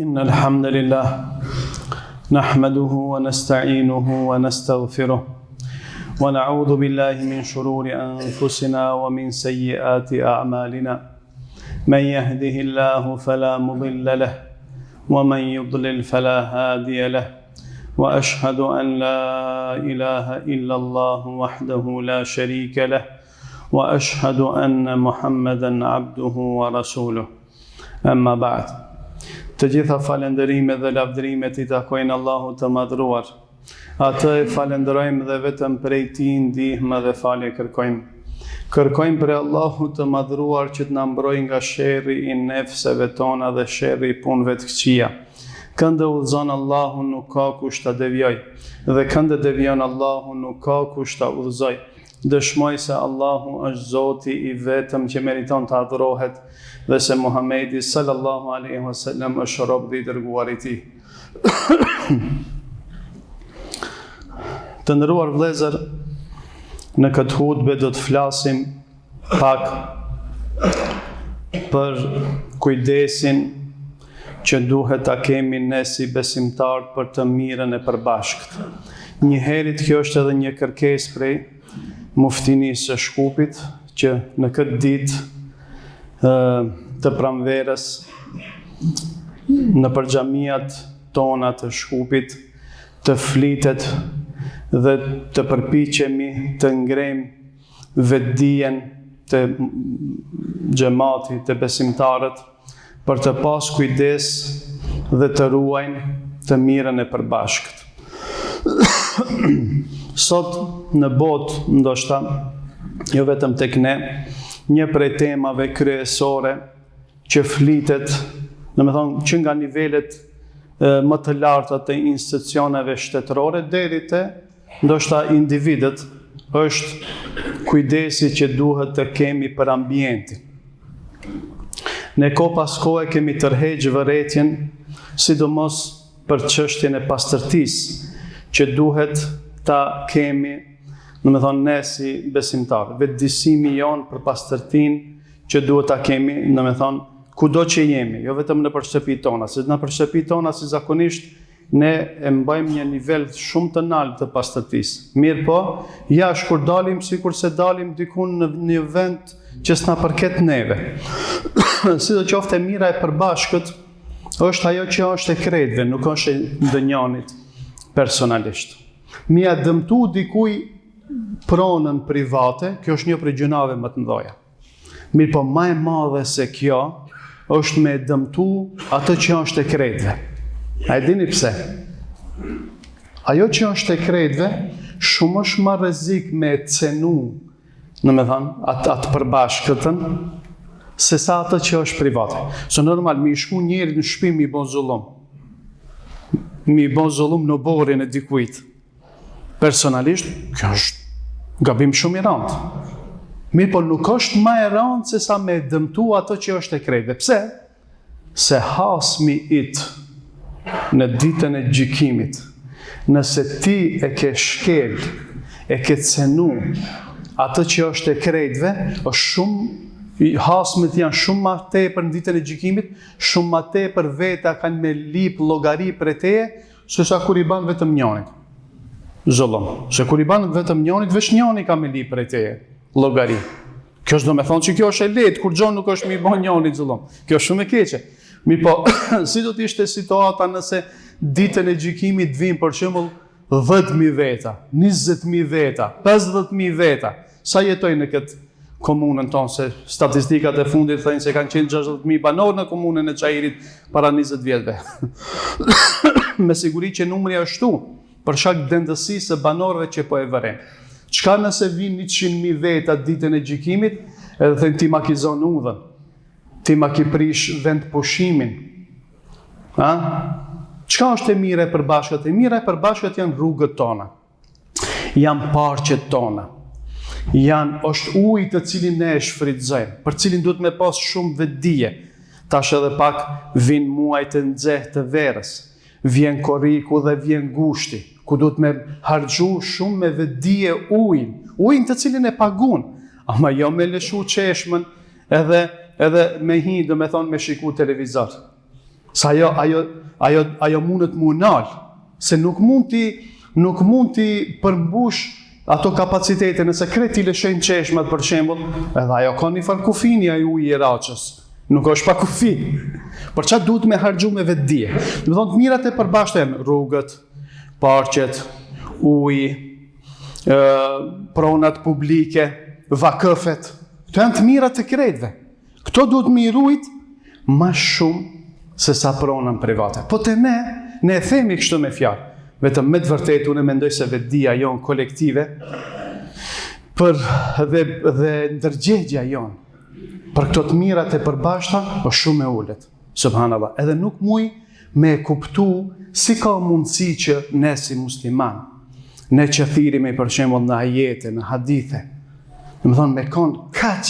إن الحمد لله نحمده ونستعينه ونستغفره ونعوذ بالله من شرور أنفسنا ومن سيئات أعمالنا من يهده الله فلا مضل له ومن يضلل فلا هادي له وأشهد أن لا إله إلا الله وحده لا شريك له وأشهد أن محمدا عبده ورسوله أما بعد. Të gjitha falenderimet dhe lavdërimet i takojnë Allahut të madhruar. Atë e falenderojmë dhe vetëm prej tij ndihmë dhe falje kërkojmë. Kërkojmë për Allahut të madhruar që të na mbrojë nga sherri i nefseve tona dhe sherri i punëve të këqija. Këndë udhëzon Allahu nuk ka kush ta devijoj, dhe këndë devijon Allahu nuk ka kush ta udhëzoj. Dëshmoj se Allahu është Zoti i vetëm që meriton të adhurohet dhe se Muhamedi sallallahu alaihi wasallam është rob dhe i dërguar i tij. Të nderuar vëllezër, në këtë hutbë do të flasim pak për kujdesin që duhet ta kemi ne si besimtar për të mirën e përbashkët. Njëherët kjo është edhe një kërkesë prej muftinisë së Shkupit, që në këtë ditë të pranverës në përxhamiat tona të Shkupit të flitet dhe të përpiqemi të ngrejmë vetdijen të xhamati, të besimtarët, për të pas kujdes dhe të ruajnë të mirën e përbashkët. Sot në botë, ndoshta jo vetëm tek ne, një prej temave kryesore që flitet, domethënë që nga nivelet më të larta të institucioneve shtetërore deri te ndoshta individët, është kujdesi që duhet të kemi për ambientin. Ne kohë pas kohe kemi tërheqë vërejtjen, sidomos për çështjen e pastërtisë, që duhet ta kemi, domethënë ne si besimtarë, vetëdijsimi jonë për pastërtinë që duhet ta kemi, domethënë kudo që jemi, jo vetëm në shtëpitë tona, se në shtëpitë tona si zakonisht ne e mbajmë një nivel shumë të lartë të pastërtisë. Mirë po, jashtë kur dalim, sikur se dalim diku në një vend që s'na përket neve. Sidoqoftë e mira e përbashkët është ajo që është e krejtëve, nuk është e ndonjërit personalisht. Mia dëmtu dikuj pronën private, kjo është një prej gjunave më të mëdha. Mirë po, më e madhe se kjo është me dëmtu atë që është e krejtëve. A e dini pse? Ajo që është e krejtëve shumë është më rrezik me cenu, domethënë atë përbashkëtën, se sa atë që është private. Se normal mi shku njëri në shtëpi mi bën zullum. Mi bën zullum në borrin e dikujt. Personalisht, kjo është gabim shumë i rëndë. Mirë po nuk është më e rëndë se sa me dëmtu ato që është e krejtëve. Pse? Se hasmi it në ditën e gjykimit, nëse ti e ke shkel, e ke cenu atë që është e krejtëve, është shumë, hasmit janë shumë ma tepër në ditën e gjykimit, shumë ma tepër veta kanë me lip llogari për teje, se sa kur i ban vetëm njënit. Zullum. Se kur i ban vetëm njënit, veç njëni ka me lip për teje llogari. Kjo është do me thonë që kjo është e lehtë, kur gjon nuk është mi ban njënit zullum. Kjo është shumë e keqe. Mi po, si do t'ishte situata nëse ditën e gjykimit vinë për shembull 10.000 veta, 20.000 veta, 50.000 veta. Sa jetojnë në këtë komunën tonë, se statistikat e fundit thënë se kanë qenë 60.000 banorë në komunën e Çajirit para 20 vjetëve. Me siguri që numri është shtu, për shkak dendësisë së banorëve që po e vëren. Çka nëse vinë 100.000 veta ditën e gjykimit, edhe thënë ti ma ki zonë udhën, ti ma ki prish vend pushimin. Çka është e mira e përbashkët? E mira e përbashkët janë rrugët tona, janë parqet tona, është ujë të cilin ne e shfrytëzojmë, për cilin duhet me pas shumë vetdije. Tash edhe pak vinë muajt e nxehtë të verës, vjen korriku dhe vjen gushti, ku duhet me harxhu shumë me vetdije ujin të cilin e pagun, ama jo me lëshu qeshmën edhe me hi, do me thonë me shiku televizor. Sa ajo mundet mu nal, se nuk mund ti përmbush ato kapacitete, nëse kreti lëshojnë qeshmat për shembull, edhe ajo ka një farë kufini ai uji i Raçës. Nuk është pa kufi. Por çfarë duhet me harxhu me vetdije? Do të thonë të mirat e përbashkëta janë rrugët, parqet, uji, pronat publike, vakëfet. Këto janë të mirat të kretëve. Këto duhet me i rujt më shumë se sa pronën private. Po te ne e themi kështu me fjalë. Vetëm me të vërtetë unë mendoj se vetdia jonë kolektive dhe ndërgjegjja jonë për këto të mirat e përbashkëta është shumë e ulët. Subhanallah. Edhe nuk muj me kuptu si ka mundësi që ne si musliman, ne që thirrimi për shembull në ajete, në hadithe, do të thonë me kon kaq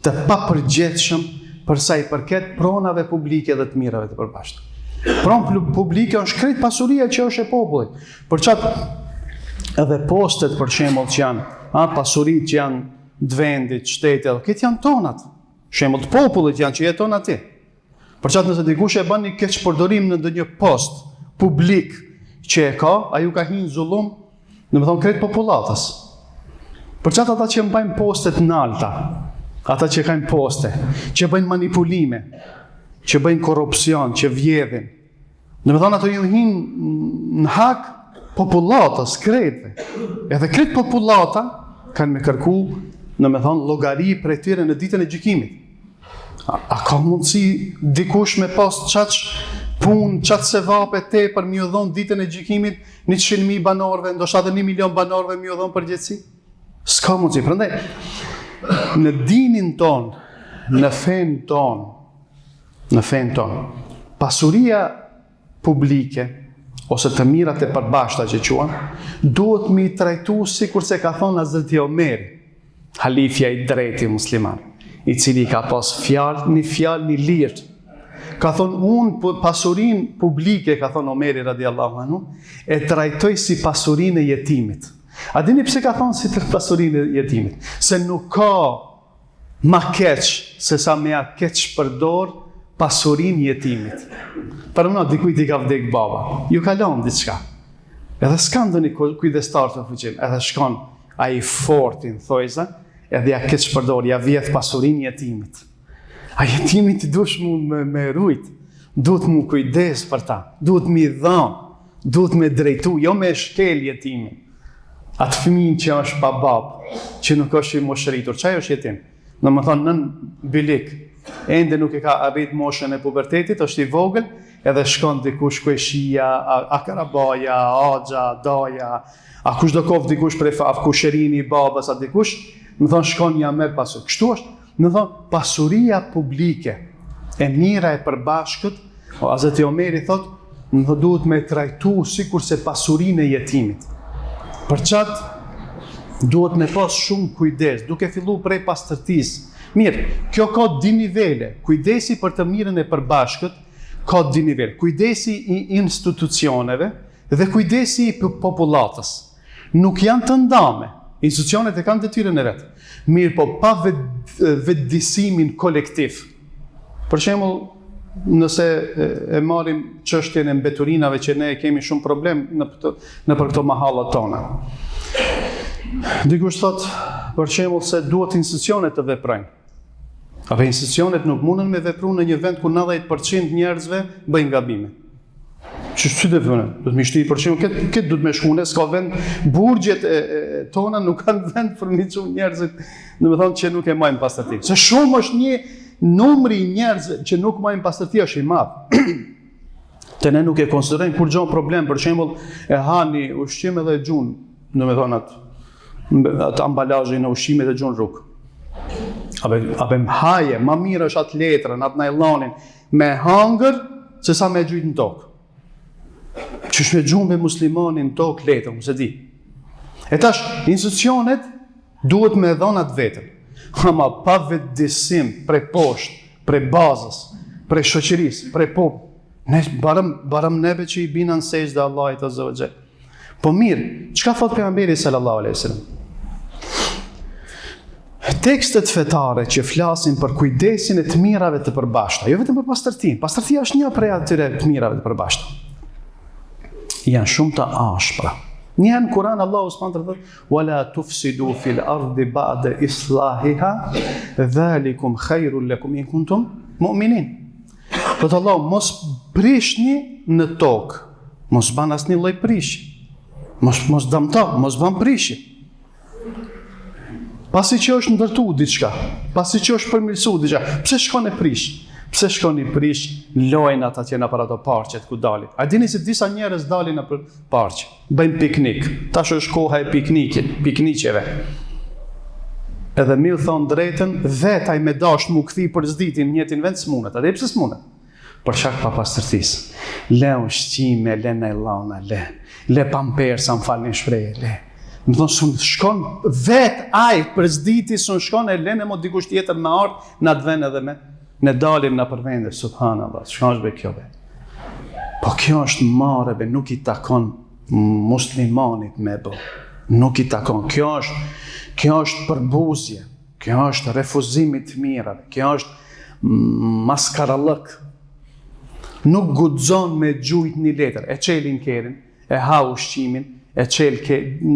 të papërgjithshëm për sa i përket pronave publike dhe të mirave të përbashkëta. Pronë publike është krejt pasuria që është e popullit. Për qatë edhe postet për shembull që janë, pasurit që janë të vendit, shtetit, këtë janë tonat. Shembull të popullit janë që jeton aty. Për qatë nëse dikush e bën një keqpërdorim në ndonjë post publik që e ka, ai ju ka hinë zullum, domethënë krejt popullatës. Për qatë ata që mbajnë postet nalta, ata që kanë poste, që bëjnë manipulime, që bëjnë korrupsion, që vjedhin. Domethënë ato ju hinë në hak popullatës, krejtve. Edhe krejt popullata kanë me kërku, domethënë llogari prej tyre në ditën e gjykimit. A ka mundësi dikush me pas qaç punë, qaç sevape te për mi u dhon ditën e gjykimit 100.000 banorëve, ndoshta edhe 1 milion banorëve mi u dhon përgjegjësi? S'ka mundësi. Prandaj në dinin ton, në fen ton, pasuria publike ose të mirat e përbashkëta që quhen, duhet mi trajtu sikur se ka thonë Hazreti Omeri, halifja i drejti musliman, i cili ka pas një fjalë një lirë. Ka thonë unë pasurin publike, ka thonë Omeri radiallahu anhu, e trajtoj si pasurin e jetimit. A dini pse ka thonë si pasurin e jetimit? Se nuk ka ma keq se sa me a keq përdor pasurin jetimit. Për mëna, dikujt i ka vdek baba, ju kalon diçka. Edhe s'kan do një kujdestar të fuqim, edhe shkon a i fortin, thojza, edhe ja keq përdor, ja vjedh pasurin jetimit. A jetimit i dush mu me rujt, duhet mu kujdes për ta, duhet mi dhon, duhet me drejtu, jo me shkel jetimin. Atë fëmin që është pa babë, që nuk është i moshëritur, qaj është jetim? Në më thonë nën bilik, ende nuk e ka arrit moshën e pubertetit, është i vogël, edhe shkon dikush kueshia, a karabaja, agja, daja, a kush do kof dikush prej kushërini, babës, a dikush, më thonë shkon ja merr pasur. Kështu është, më thonë, pasuria publike, e mira e përbashkët, Hazreti Omeri thotë, më thonë duhet me trajtu sikur se pasurinë e jetimit. Për qatë duhet me pas shumë kujdes, duke fillu prej pastërtisë. Mirë, kjo ka dy nivele. Kujdesi për të mirën e përbashkët ka dy nivele. Kujdesi i institucioneve dhe kujdesi i popullatës. Nuk janë të ndame. Institucionet e kanë detyrën e vetë. Mirë, po pa vetëdijsimin kolektiv. Për shembull, nëse e marrim çështjen e mbeturinave që ne kemi shumë problem në për këto mahallat tona. Dikush thot, për shembull, se duhet institucionet të veprojnë. Apo institucionet nuk mundën me vepru në një vend ku 90% njerëzve bëjnë gabime. Që të vënë? Do të më shtyj për shembull, këtë do të më shkune, s'ka vend, burgjet e tona nuk kanë vend për mi çu njerëzit, domethënë që nuk e majnë pastërti. Se shumë është një numri i njerëzve që nuk majnë pastërti është i madh. Te ne nuk e konsiderojmë kur gjon problem, për shembull, e hani ushqim edhe gjun, domethënë atë ambalazhin e ushqimit e gjun rrugë. Apo haje, ma mirë është atë letrën, atë najlonin, me hangër, se sa me gjujt në tokë. Qysh me gjumë me muslimanin në tokë letrën, se di. E tash, institucionet duhet me dhonat vetën. Ama pa vetëdisim prej poshtë, prej bazës, prej shoqërisë, prej popullit. Ne barëm neve që i bina në sejtë dhe Allahit azza wa jall. Po mirë, çka thot pejgamberi sallallahu alaihi wasallam? tekstet fetare që flasin për kujdesin e të mirave të përbashkëta, jo vetëm për pastërtinë. Pastërtia është një prej atyre të mirave të përbashkëta. Janë shumë të ashpra. Një në Kur'an Allahu subhanahu wa taala wala tufsidu fil ardi ba'da islahiha dhalikum khairul lakum in kuntum mu'minin. Po Allahu mos prishni në tokë. Mos ban asnjë lloj prishi. Mos dëmto, mos ban prishi. Pasi që është ndërtu diçka, pasi që është përmirësu diçka, pse shkon e prish? Pse shkon i prish lojnë ata që në për ato parqet ku dalin? A dini se disa njerëz dalin në për parqe, bëjnë piknik, tash është koha e pikniqeve. Edhe mi u thonë drejtën, vetaj me dash mu këthi për zditin njëtin vend s'munet, a dhe pse s'munet? Për shak pa pastërtisë. Le ushqime, le najlona, le pampersa më falni shprej, le. Më thonë, shkon vet aj për zditi, sun shkon e lene mo dikush tjetër me ardh në atë vend edhe me ne dalim në përvende, subhanallah, shka është be kjo be. Po kjo është mare be, nuk i takon muslimanit me bo. Nuk i takon. Kjo është përbuzje, kjo është refuzimit të mirave, kjo është maskarallëk. Nuk guxon me gjujt një letër, e qelin kerin, e ha ushqimin, e qel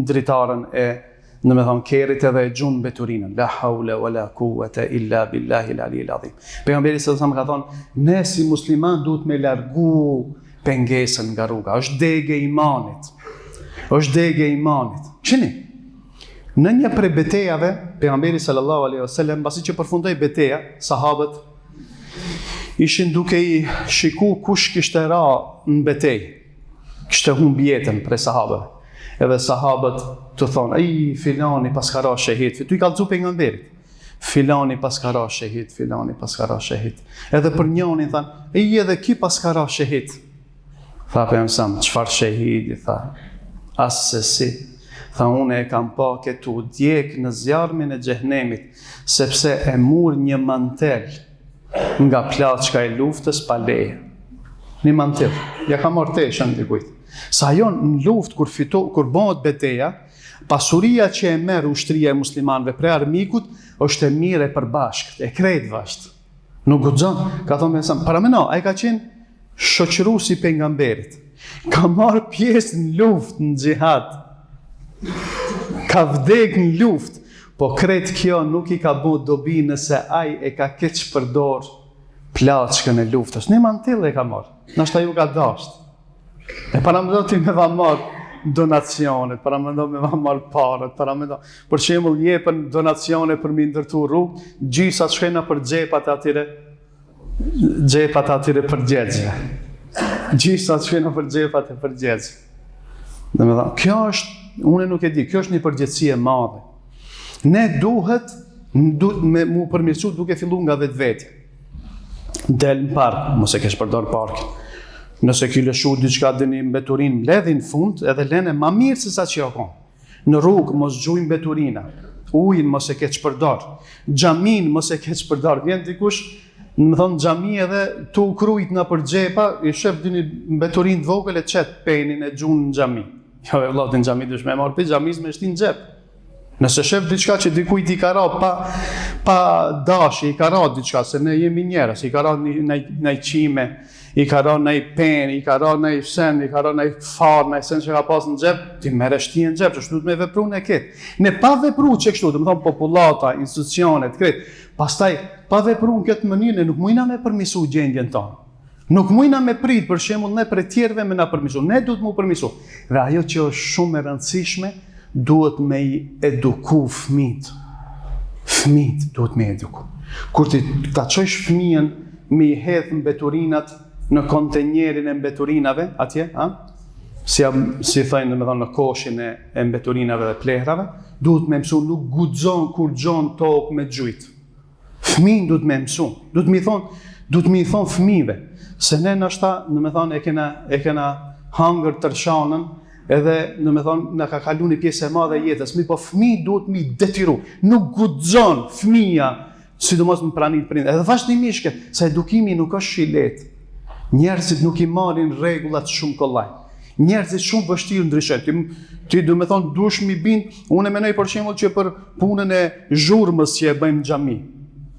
dritarën e në me thonë kerit edhe e gjunë beturinën. La haule wa la quwwata illa billahi al-aliyyil azim. Pejgamberi sallallahu alaihi wasallam ka thonë, ne si musliman duhet me largu pengesën nga rruga. Është degë e imanit. Është degë e imanit. Qeni? Në një prej betejave, pejgamberi sallallahu alaihi wasallam, pasi që përfundoi beteja, sahabët ishin duke i shiku kush kishte ra në betejë. Kishte humbi jetën prej sahabëve. Edhe sahabët të thonë, filani pas ka ra shehit, tu i kallëzu pejgamberit. Filani pas ka ra shehit, filani pas ka ra shehit. Edhe për njënin thanë, edhe ki pas ka ra shehit. Tha për jëmësam, qëfar shehidi, tha, asë se si. Tha, une e kam pa këtu djek në zjarmin e xhehenemit, sepse e mur një mantel nga plaçka e luftës pa leje. Një mantel, ja ka marrë teshën dikujt. Sa jon në luftë kur bëhet beteja, pasuria që e merr ushtria e muslimanëve prej armikut është e mirë e përbashkët, e krejt vasht. Nuk guxon, ka thonë me paramendo, ai ka qenë shoqëruesi i pejgamberit. Ka marrë pjesë në luftë, në xhihad. Ka vdek në luftë, po krejt kjo nuk i ka bë dobi nëse ai e ka keq përdor plaçkën e luftës. Një mantel e ka marrë, nashta ju ka dashur. E paramendo ti me va marrë donacionet, paramendo me va marrë parët, paramendo, për shembull jepen donacione për mi ndërtu rrugë, gjisa shkojnë për xhepat atyre përgjegjëve. Gjisa shkojnë për xhepat e përgjegjëve. Domethënë, kjo është, unë nuk e di, kjo është një përgjegjësi e madhe. Ne duhet me mu përmirësu duke fillu nga vetvetja. Del në park, mos e kesh përdor parkin. Nëse ki lëshu diçka dini mbeturin, ledhin fund edhe lene ma mirë se sa që jo konë. Në rrugë mos gjujnë beturina, ujin mos e keq përdor, xhamin mos e keq përdor. Vjen dikush, më thonë xhami edhe tu krujt në për xhepa, i shef dini mbeturin të vogël e qet penin e gjun në xhami. Jo e vllatin xhami dush me marr pe xhamis me shtin xhep. Nëse shef diçka që dikujt i ka ra pa dashi, i ka ra diçka, se ne jemi njerëz, i ka ra në qime, i ka ra në pen, i ka ra në sen, i ka ra në far, në sen që ka pas në xhep, ti merre shtin në xhep, që shtu të me vepru në ketë. Ne pa vepru që kështu, të më thonë populata, institucionet, kretë, pastaj pa vepru në këtë mënyrë, nuk mujna me përmisu gjendjen tonë. Nuk mujna me prit, për shembull ne për tjerëve me na përmisu, ne duhet mu përmisu. Dhe ajo që është shumë e rëndësishme, duhet me i eduku fëmijët. Fëmijët duhet me eduku. Kur ti ta çojsh fëmijën me i hedh mbeturinat në kontenjerin e mbeturinave, atje, si thajnë në koshin e mbeturinave dhe plehrave, duhet me mësu, nuk guxon kur gjon tokë me gjujt. Fëmijën duhet me mësu, duhet me i thonë fëmijëve, se ne nashta, e kena hangër tërshanën, edhe në ka kalu një pjesë e madhe jetës, po fëmijë duhet me detiru, nuk guxon fëmija, sidomos në pranit prindë, edhe vazhdimisht se edukimi nuk është shilet. Njerëzit nuk i marrin rregullat shumë kollaj. Njerëzit shumë vështirë ndryshojnë. Ti do me thonë dush mi bind, unë e menoj për shembull që për punën e zhurmës që e bëjmë në xhami.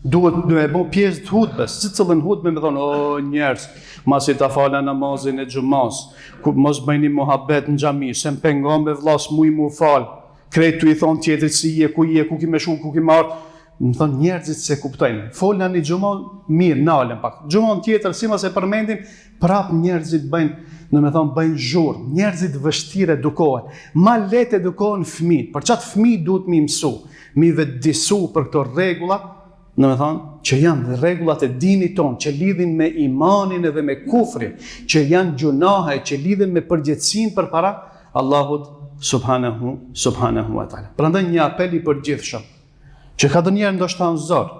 Duhet me bë pjesë të hutbes, si cëllën hutbe me thonë, o njerëz, masi ta fala namazin e xhumas, ku mos bëjni muhabet në xhami, se më pengon me vllas mu fal. Kretu i thon tjetrit si je, ku ki me shku, ku ki marr. Më thonë njerëzit se kuptojnë. Folna një xhumon mirë, nalen pak. Xhumon tjetër, si mas e përmendim, prap njerëzit bëjnë zhurmë. Njerëzit vështirë edukohen. Ma lehtë edukohen fëmijët. Për çat fëmijë duhet mi mësu, mi vetëdijsu për këto rregulla, që janë rregullat e dinit tonë, që lidhin me imanin edhe me kufrin, që janë gjunahe, që lidhin me përgjegjësinë përpara Allahut subhanahu wa taala. Prandaj një apel i përgjithshëm, që ka njerë ndoshta në zorë,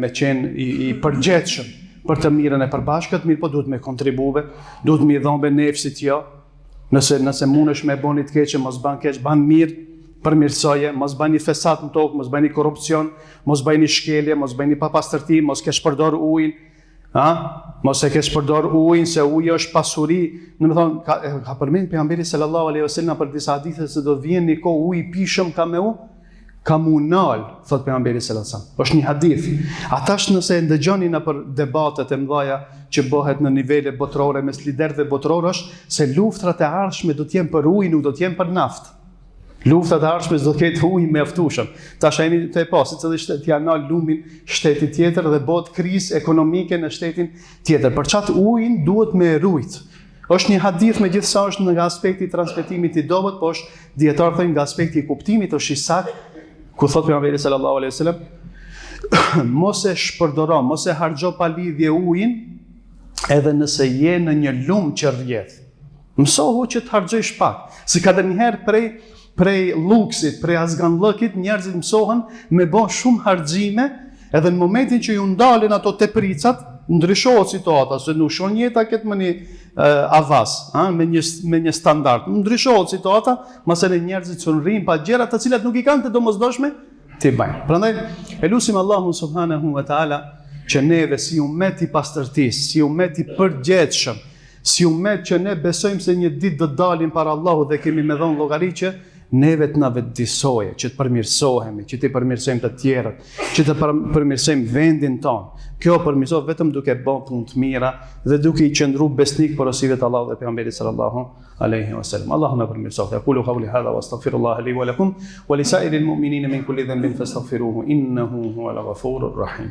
me qenë i përgjithshëm për të mirën e përbashkët, mirë po duhet me kontribuve, duhet me i dhombe nefsit jo, nëse mundesh me boni të keqe, mos ban keq, ban mirë, përmirësoje, mos bani fesat në tokë, mos bani korrupsion, mos bani shkelje, mos bani papastërti, mos kesh përdor ujin, mos e kesh përdor ujin, se uji është pasuri. Ka përmend pejgamberi sallallahu alaihi wasallam për disa hadithe se do të vjen një kohë uji i pishëm ka me komunal, thot pejgamberi sallallahu alaihi wasallam. Është një hadith. Atash nëse e ndëgjoni nëpër debatet e mëdha që bëhet në nivele botërore mes liderëve botëror, është se luftrat e ardhshme do të jenë për ujë, nuk do të jenë për naftë. Luftrat e ardhshme do të ketë ujë mjaftueshëm. Tash ai të pas, secili shtet ja nal lumin shteti tjetër dhe bëhet krizë ekonomike në shtetin tjetër. Për çat ujin duhet me rujt. Është një hadith megjithëse është nga aspekti i transmetimit i dobët, po është dietar thonë nga aspekti i kuptimit është i saktë, ku thot pejgamberi sallallahu alaihi wasallam, mos e shpërdoro, mos e harxho pa lidhje ujin, edhe nëse je në një lum që rrjedh. Mësohu që të harxhosh pak. Si ka ndonjëherë prej luksit, prej azganllëkit, njerëzit mësohen me bë shumë harxime, edhe në momentin që ju ndalen ato tepricat, ndryshohet situata, se nuk shon jeta këtë më një avas, me një standard. Ndryshohet situata, masë njerëzit që rrinë pa gjëra të cilat nuk i kanë të domosdoshme, t'i bajnë. Prandaj, e lutim Allahun subhanahu wa taala që neve si ummet i pastërtisë, si ummet i përgjithshëm, si ummet që ne besojmë se një ditë do të dalim para Allahut dhe kemi me dhënë llogari që neve të na vetëdijsoje, që të përmirësohemi, që të përmirësojmë të tjerët, që të përmirësojmë vendin tonë. Kjo përmirësohet vetëm duke bërë punë të mira dhe duke i qëndruar besnik porosive të Allahut dhe pejgamberit sallallahu alaihi wasallam. Allahu na përmirësoft. Aqulu qawli hadha wastaghfirullaha li wa lakum wa li sa'iril mu'minina min kulli dhanbin fastaghfiruhu innahu huwal ghafurur rahim.